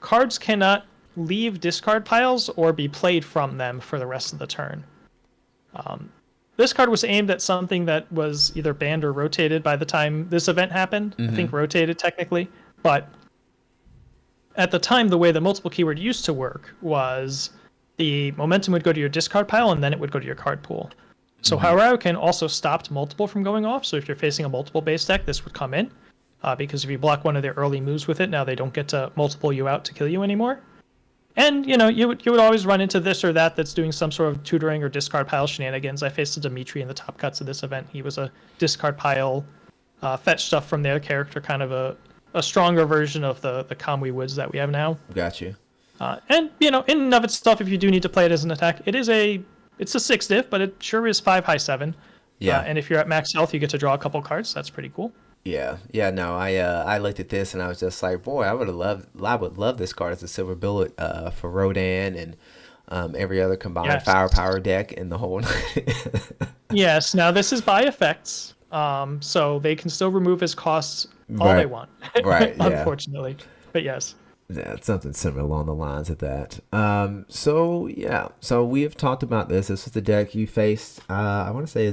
cards cannot leave discard piles or be played from them for the rest of the turn. This card was aimed at something that was either banned or rotated by the time this event happened. I think rotated technically, but at the time the way the multiple keyword used to work was the momentum would go to your discard pile and then it would go to your card pool. So Hauruken also stopped multiple from going off. So if you're facing a multiple base deck, this would come in. Because if you block one of their early moves with it, now they don't get to multiple you out to kill you anymore. And you would always run into this or that that's doing some sort of tutoring or discard pile shenanigans. I faced a Dimitri in the top cuts of this event. He was a discard pile, fetch stuff from their character kind of a a stronger version of the Kamui Woods that we have now. Got you. And in and of itself, if you do need to play it as an attack, it's a 6 diff, but it sure is 5 high 7. Yeah. And if you're at max health, you get to draw a couple cards. That's pretty cool. Yeah. No, I looked at this and I was just like, boy, I would love this card as a silver bullet for Rodan and every other combined firepower deck in the whole. Yes. Now this is by effects, so they can still remove his costs all they want. Right. Yeah. Unfortunately, but yes. Yeah, it's something similar along the lines of that. So we have talked about this. This was the deck you faced. I want to say,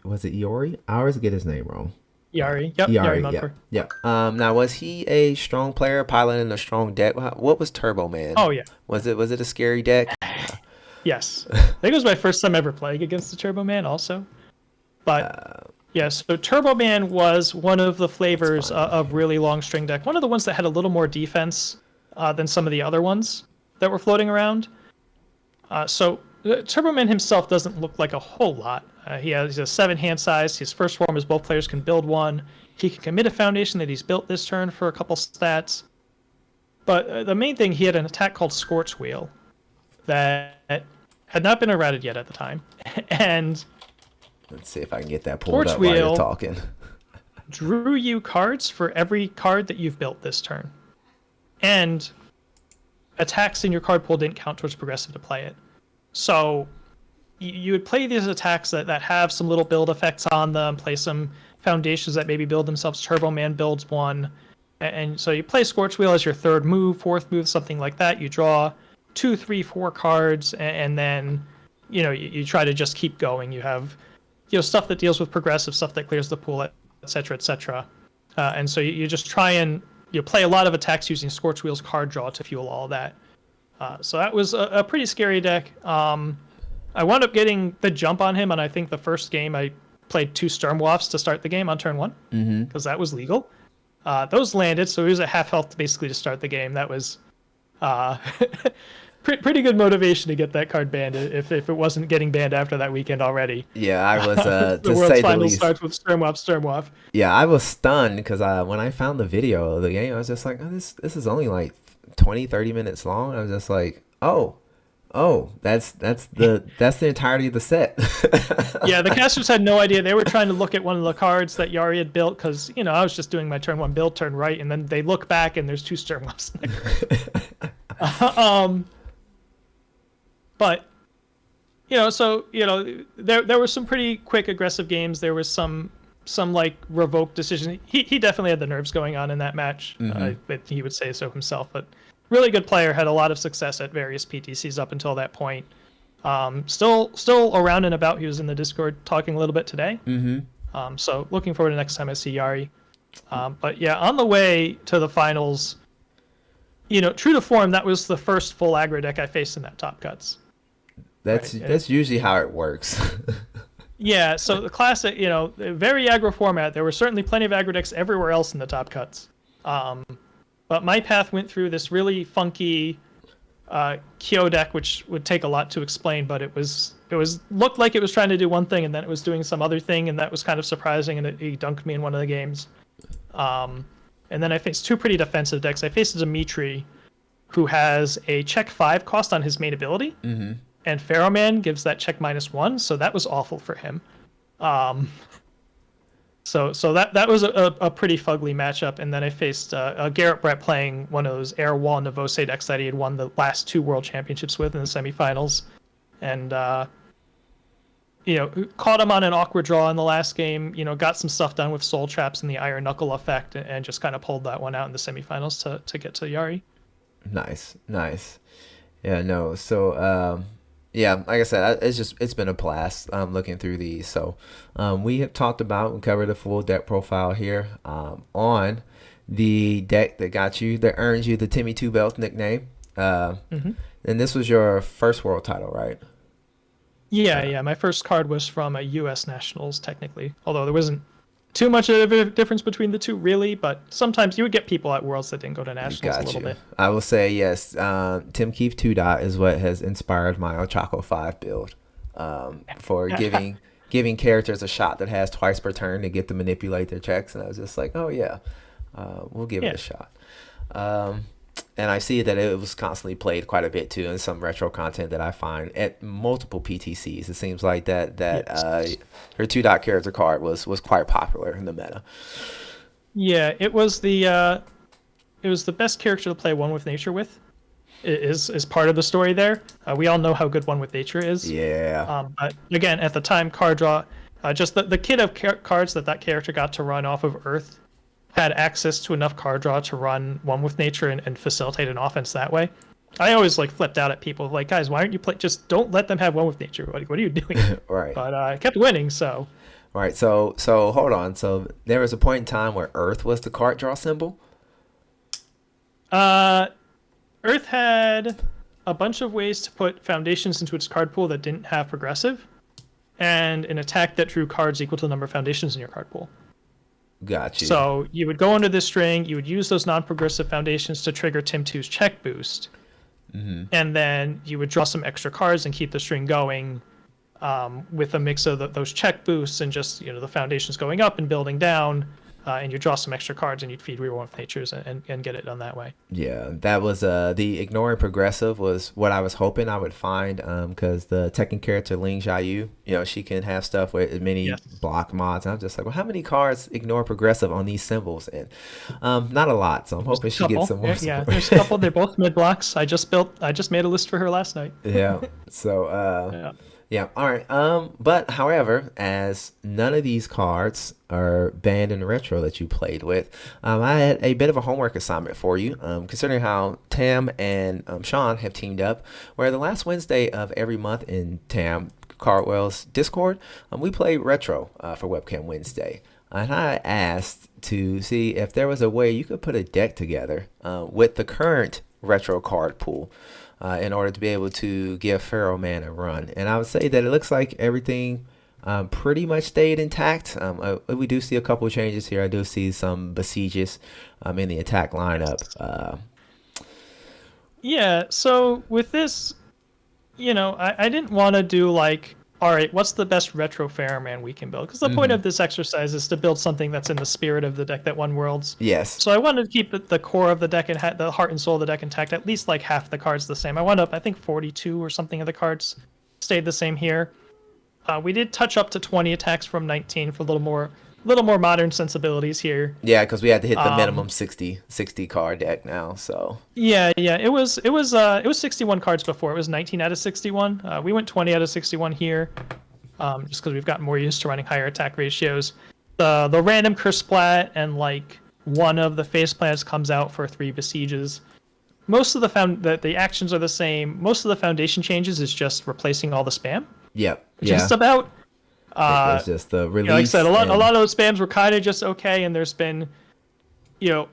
was it Iori? I always get his name wrong. Yari. Yep. Yari. Yep. Now, was he a strong player piloting a strong deck? What was Turbo Man? Oh yeah. Was it a scary deck? Yes. I think it was my first time ever playing against the Turbo Man also. But yes, so Turbo Man was one of the flavors of really long string deck. One of the ones that had a little more defense than some of the other ones that were floating around. So Turbo Man himself doesn't look like a whole lot. He's a 7 hand size. His first form is both players can build one. He can commit a foundation that he's built this turn for a couple stats. But the main thing, he had an attack called Scorch Wheel that had not been errated yet at the time. And let's see if I can get that pulled up while you're talking. Drew you cards for every card that you've built this turn. And attacks in your card pool didn't count towards progressive to play it. So you would play these attacks that have some little build effects on them, play some foundations that maybe build themselves. Turbo Man builds one. And so you play Scorch Wheel as your third move, fourth move, something like that. You draw 2, 3, 4 cards, and then you try to just keep going. You have stuff that deals with progressive, stuff that clears the pool, etc., etc. And so you just try and play a lot of attacks using Scorch Wheel's card draw to fuel all that. So that was a pretty scary deck. I wound up getting the jump on him, and I think the first game I played 2 Sturmwafts to start the game on turn 1 because that was legal. Those landed, so he was at half health basically to start the game. That was pretty good motivation to get that card banned if it wasn't getting banned after that weekend already. Yeah, I was the to World's say the Final least. starts with Sturmwaff. Yeah, I was stunned because when I found the video of the game, I was just like, oh, this is only like 20-30 minutes long. I was just like, oh, that's the entirety of the set. Yeah, the casters had no idea. They were trying to look at one of the cards that Yari had built because I was just doing my turn 1 build, turn right, and then they look back and there's 2 Sturmwaffs. But there were some pretty quick aggressive games. There was some like revoke decision. He definitely had the nerves going on in that match. But he would say so himself. But really good player, had a lot of success at various PTCs up until that point. Still around and about. He was in the Discord talking a little bit today. So looking forward to next time I see Yari. But yeah, on the way to the finals, true to form, that was the first full aggro deck I faced in that Top Cuts. That's usually how it works. Yeah, so the classic, very aggro format. There were certainly plenty of aggro decks everywhere else in the Top Cuts. But my path went through this really funky Kyo deck, which would take a lot to explain, but it looked like it was trying to do one thing and then it was doing some other thing, and that was kind of surprising, and he dunked me in one of the games. And then I faced 2 pretty defensive decks. I faced Dimitri, who has a check 5 cost on his main ability. And Pharaoh Man gives that check -1, so that was awful for him. So that was a pretty fugly matchup. And then I faced Garrett Brett playing one of those Air Wall Nevose decks that he had won the last 2 World Championships with in the semifinals. And, caught him on an awkward draw in the last game, got some stuff done with Soul Traps and the Iron Knuckle effect, and just kind of pulled that one out in the semifinals to get to Yari. Nice. Yeah, no, so... yeah, like I said, it's been a blast looking through these. So we have talked about and covered the full deck profile here on the deck that earns you the Timmy Two Belts nickname. And this was your first world title, right? Yeah. My first card was from a U.S. Nationals, technically, although there wasn't too much of a difference between the two, really, but sometimes you would get people at Worlds that didn't go to Nationals a little bit. I will say, yes, Tim Keefe 2 Dot is what has inspired my Ochako 5 build for giving characters a shot that has twice per turn to get to manipulate their checks, and I was just like, oh, yeah. We'll give it Yeah. a shot. Um, and I see that it was constantly played quite a bit too, in some retro content that I find at multiple PTCs. It seems like Yes. her two dot character card was quite popular in the meta. Yeah, it was the best character to play One with Nature with. Is part of the story there. We all know how good One with Nature is. Yeah. But again, at the time, card draw, just the kit of cards that character got to run off of Earth had access to enough card draw to run One with Nature and facilitate an offense that way. I always like flipped out at people like, guys, why aren't you play? Just don't let them have One with Nature. What are you doing? Right. But I kept winning, so Right. So hold on. So there was a point in time where Earth was the card draw symbol. uh, Earth had a bunch of ways to put foundations into its card pool that didn't have progressive, and an attack that drew cards equal to the number of foundations in your card pool. Got you. So you would go under this string, you would use those non-progressive foundations to trigger Tim 2's check boost, and then you would draw some extra cards and keep the string going with a mix of those check boosts and just the foundations going up and building down, and you draw some extra cards and you'd feed Real One of Natures and get it done that way. Yeah, that was the ignoring progressive was what I was hoping I would find, because the Tekken character Ling Xiaoyu, she can have stuff with many Yes. block mods. And I'm just like, well, how many cards ignore progressive on these symbols? And not a lot, so I'm hoping she gets some more Yeah, support. there's a couple. They're both mid blocks. I just made a list for her last night. Yeah. So Yeah. yeah, all right. But however, as none of these cards are banned in retro that you played with, I had a bit of a homework assignment for you. Considering how Tam and Sean have teamed up, where the last Wednesday of every month in Tam Cardwell's Discord, we play retro for Webcam Wednesday. And I asked to see if there was a way you could put a deck together with the current retro card pool, in order to be able to give Pharaoh Man a run. And I would say that it looks like everything pretty much stayed intact. We do see a couple of changes here. I do see some besieges in the attack lineup. Yeah. So with this, I didn't want to do like, all right, what's the best retro Pharaoh Man we can build? Because the point of this exercise is to build something that's in the spirit of the deck that won Worlds. Yes. So I wanted to keep the core of the deck and the heart and soul of the deck intact. At least like half the cards the same. I wound up, I think 42 or something of the cards stayed the same here. We did touch up to 20 attacks from 19 for a little more modern sensibilities here. Yeah, because we had to hit the minimum 60 card deck now. So Yeah. It was 61 cards before. It was 19 out of 61. We went 20 out of 61 here, just because we've gotten more used to running higher attack ratios. The random curse splat and like one of the face plants comes out for 3 besieges. Most of the actions are the same. Most of the foundation changes is just replacing all the spam. yep. Just about. It's just the release. Like I said, a lot and- of those spams were kind of just okay, and there's been,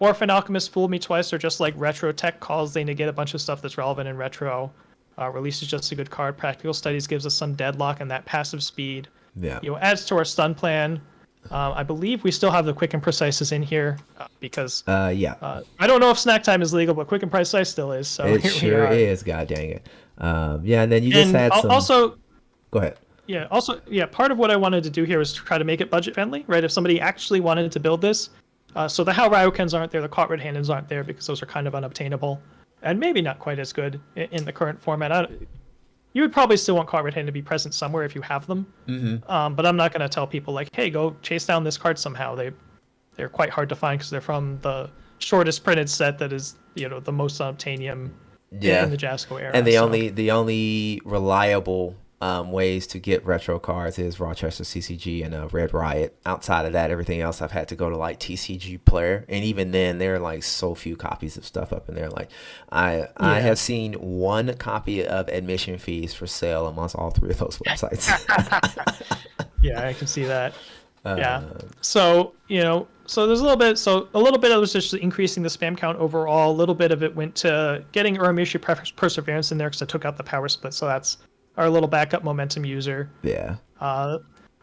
Orphan Alchemist fooled me twice, or just like Retro Tech calls they negate a bunch of stuff that's relevant in Retro. Release is just a good card. Practical Studies gives us some deadlock and that passive speed. Yeah. Adds to our stun plan. I believe we still have the Quick and Precise is in here because Yeah. I don't know if Snack Time is legal, but Quick and Precise still is. So It here we sure are. is. God dang it. Yeah, and then you just And had some. also, Go ahead. part of what I wanted to do here was to try to make it budget friendly, right? If somebody actually wanted to build this, so the Hal Ryokens aren't there, the Caught Red-Handeds aren't there because those are kind of unobtainable, and maybe not quite as good in the current format. You would probably still want Caught Red-Handed to be present somewhere if you have them, but I'm not going to tell people like, hey, go chase down this card somehow. They're quite hard to find because they're from the shortest printed set that is the most unobtainium Yeah. in the Jasco era. And the so. only reliable ways to get retro cards is Rochester CCG and Red Riot. Outside of that, everything else I've had to go to like TCG Player, and even then there are like so few copies of stuff up in there. Like I have seen one copy of admission fees for sale amongst all 3 of those websites. Yeah, I can see that. Yeah. So, so there's a little bit of it was just increasing the spam count overall. A little bit of it went to getting Urameshi Perseverance in there because I took out the power split. So that's our little backup momentum user. Yeah.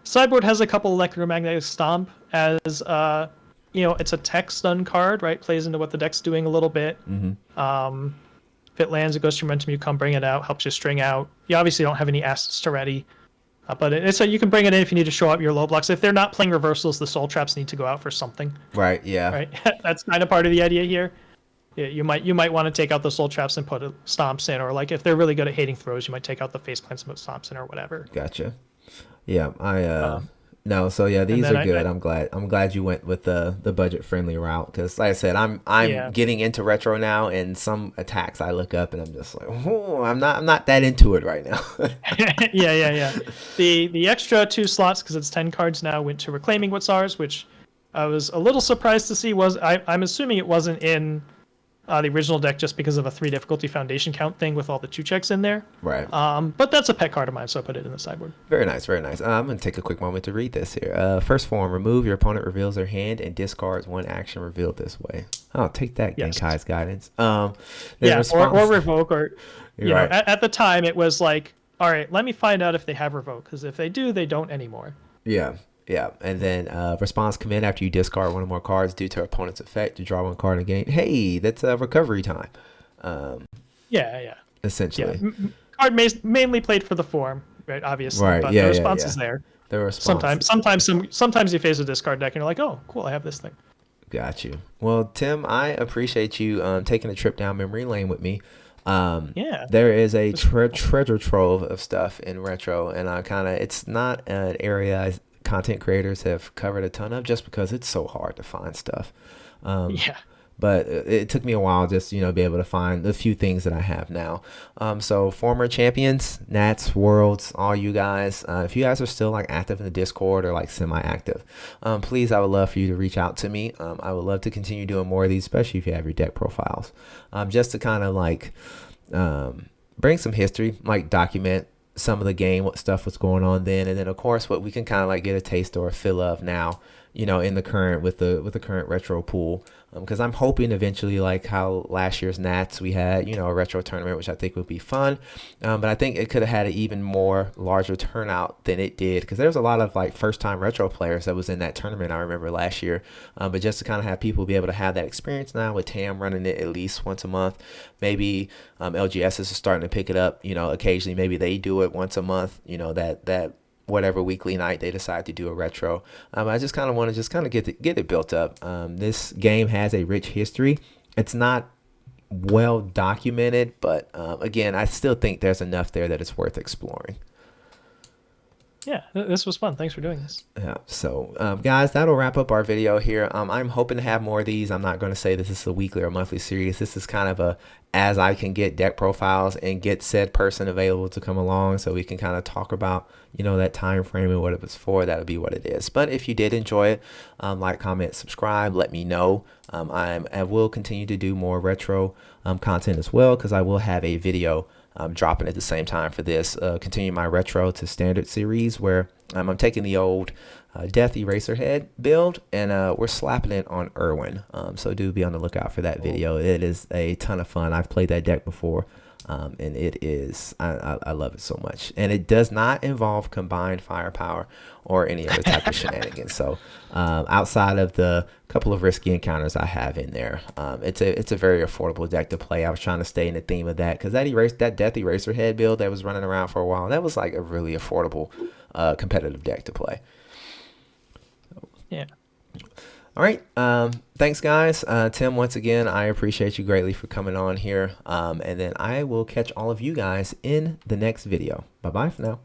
Sideboard has a couple electromagnetic stomp as it's a tech stun card, right? Plays into what the deck's doing a little bit. If it lands, it goes to momentum, you come bring it out, helps you string out. You obviously don't have any assets to ready. So you can bring it in if you need to show up your low blocks. If they're not playing reversals, the soul traps need to go out for something. Right. Yeah. Right. That's kind of part of the idea here. Yeah, you might want to take out the soul traps and put stomps in, or like if they're really good at hating throws, you might take out the face plants and put stomps in or whatever. Gotcha. Yeah. No. So yeah, these are good. I'm glad you went with the budget friendly route, because like I said, I'm getting into retro now, and some attacks I look up and I'm just like, oh, I'm not that into it right now. Yeah. The extra 2 slots, because it's 10 cards now, went to Reclaiming What's Ours, which I was a little surprised to see. I'm assuming it wasn't in the original deck just because of a 3 difficulty foundation count thing with all the 2 checks in there. Right. But that's a pet card of mine, so I put it in the sideboard. Very nice, very nice. I'm going to take a quick moment to read this here. First form, remove your opponent reveals their hand and discards 1 action revealed this way. Oh, take that, Yes. Genkai's Guidance. Or revoke, or you Right. know, at the time it was like, all right, let me find out if they have revoke, because if they do, they don't anymore. Yeah. And then response command after you discard 1 or more cards due to opponent's effect, you draw 1 card and gain. Hey, that's recovery time. Yeah. Essentially. Yeah. Card mainly played for the form, right? Obviously, Right. But Yeah, the response is there. The response. Sometimes you face a discard deck and you're like, oh, cool, I have this thing. Got you. Well, Tim, I appreciate you taking a trip down memory lane with me. There is a treasure trove of stuff in retro, and it's not an area content creators have covered a ton of, just because it's so hard to find stuff. But it took me a while just, be able to find the few things that I have now. So former champions, Nats, Worlds, all you guys, if you guys are still like active in the Discord or like semi-active, please, I would love for you to reach out to me. I would love to continue doing more of these, especially if you have your deck profiles, just to kind of like bring some history, like document some of the game, what stuff was going on then, and then of course what we can kind of like get a taste or a feel of now, in the current with the current retro pool, because I'm hoping eventually, like how last year's Nats we had a retro tournament, which I think would be fun, but I think it could have had an even more larger turnout than it did, because there's a lot of like first time retro players that was in that tournament, I remember last year, but just to kind of have people be able to have that experience now with Tam running it at least once a month, maybe LGS is starting to pick it up, occasionally maybe they do it once a month, that whatever weekly night they decide to do a retro. I just kind of want to get it built up. This game has a rich history. It's not well documented, but again, I still think there's enough there that it's worth exploring. Yeah, this was fun. Thanks for doing this. Yeah. So, guys, that'll wrap up our video here. I'm hoping to have more of these. I'm not going to say this is a weekly or monthly series. This is kind of a as I can get deck profiles and get said person available to come along, so we can kind of talk about that time frame and what it was for. That'll be what it is. But if you did enjoy it, like, comment, subscribe, let me know. I will continue to do more retro content as well, because I will have a video dropping at the same time for this, continue my retro to standard series, where I'm taking the old Death Eraserhead build and we're slapping it on Irwin. So do be on the lookout for that video. It is a ton of fun. I've played that deck before, and it is, I love it so much. And it does not involve combined firepower or any other type of shenanigans. So outside of the couple of risky encounters I have in there, it's a very affordable deck to play. I was trying to stay in the theme of that, because that Death Eraserhead build that was running around for a while, that was like a really affordable competitive deck to play. Yeah. All right. Thanks, guys. Tim, once again, I appreciate you greatly for coming on here. And then I will catch all of you guys in the next video. Bye-bye for now.